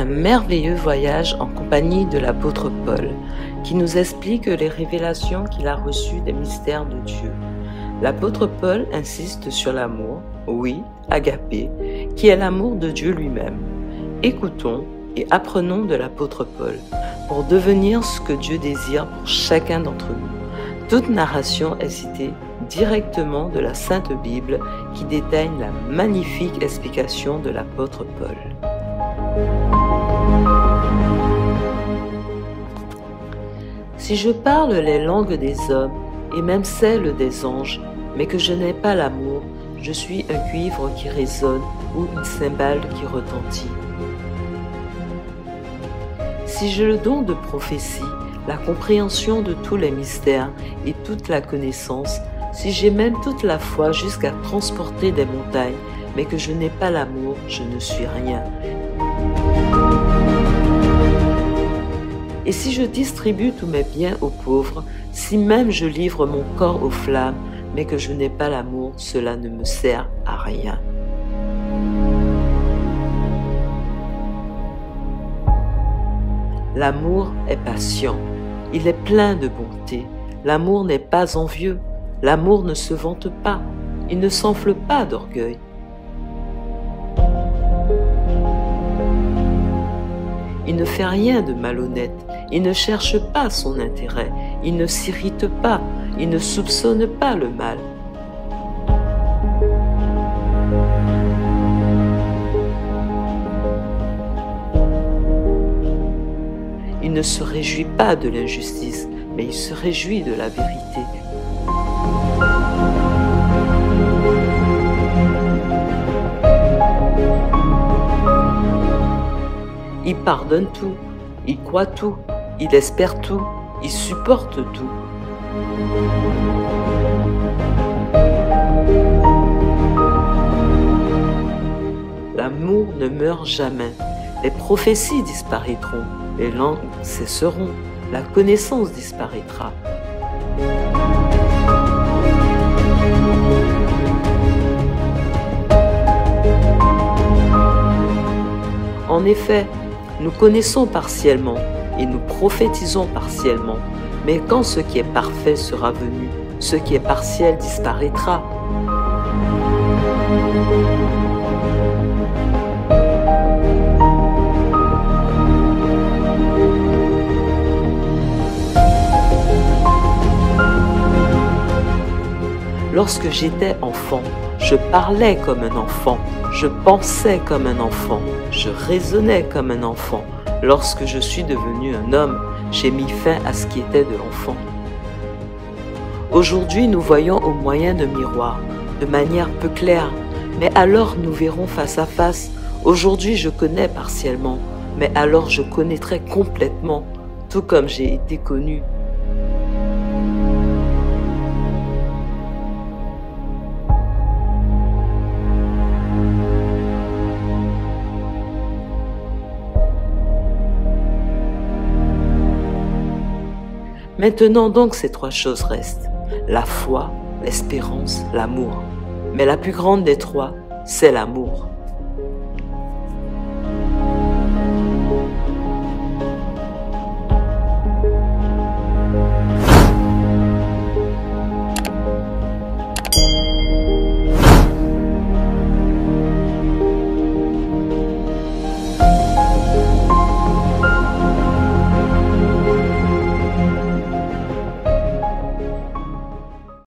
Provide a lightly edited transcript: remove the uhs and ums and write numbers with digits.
un merveilleux voyage en compagnie de l'apôtre Paul, qui nous explique les révélations qu'il a reçues des mystères de Dieu. L'apôtre Paul insiste sur l'amour, oui, agapé, qui est l'amour de Dieu lui-même. Écoutons et apprenons de l'apôtre Paul pour devenir ce que Dieu désire pour chacun d'entre nous. Toute narration est citée directement de la Sainte Bible qui détaille la magnifique explication de l'apôtre Paul. Si je parle les langues des hommes et même celles des anges, mais que je n'ai pas l'amour, je suis un cuivre qui résonne ou une cymbale qui retentit. Si j'ai le don de prophétie, la compréhension de tous les mystères et toute la connaissance, si j'ai même toute la foi jusqu'à transporter des montagnes, mais que je n'ai pas l'amour, je ne suis rien. Et si je distribue tous mes biens aux pauvres, si même je livre mon corps aux flammes, mais que je n'ai pas l'amour, cela ne me sert à rien. L'amour est patient, il est plein de bonté. L'amour n'est pas envieux, l'amour ne se vante pas, il ne s'enfle pas d'orgueil. Il ne fait rien de malhonnête, il ne cherche pas son intérêt, il ne s'irrite pas, il ne soupçonne pas le mal. Il ne se réjouit pas de l'injustice, mais il se réjouit de la vérité. Il pardonne tout, il croit tout, il espère tout, il supporte tout. L'amour ne meurt jamais. Les prophéties disparaîtront, les langues cesseront, la connaissance disparaîtra. En effet, nous connaissons partiellement et nous prophétisons partiellement, mais quand ce qui est parfait sera venu, ce qui est partiel disparaîtra. Lorsque j'étais enfant, je parlais comme un enfant, je pensais comme un enfant, je raisonnais comme un enfant. Lorsque je suis devenu un homme, j'ai mis fin à ce qui était de l'enfant. Aujourd'hui, nous voyons au moyen de miroirs, de manière peu claire, mais alors nous verrons face à face. Aujourd'hui, je connais partiellement, mais alors je connaîtrai complètement, tout comme j'ai été connu. Maintenant donc ces trois choses restent, la foi, l'espérance, l'amour. Mais la plus grande des trois, c'est l'amour.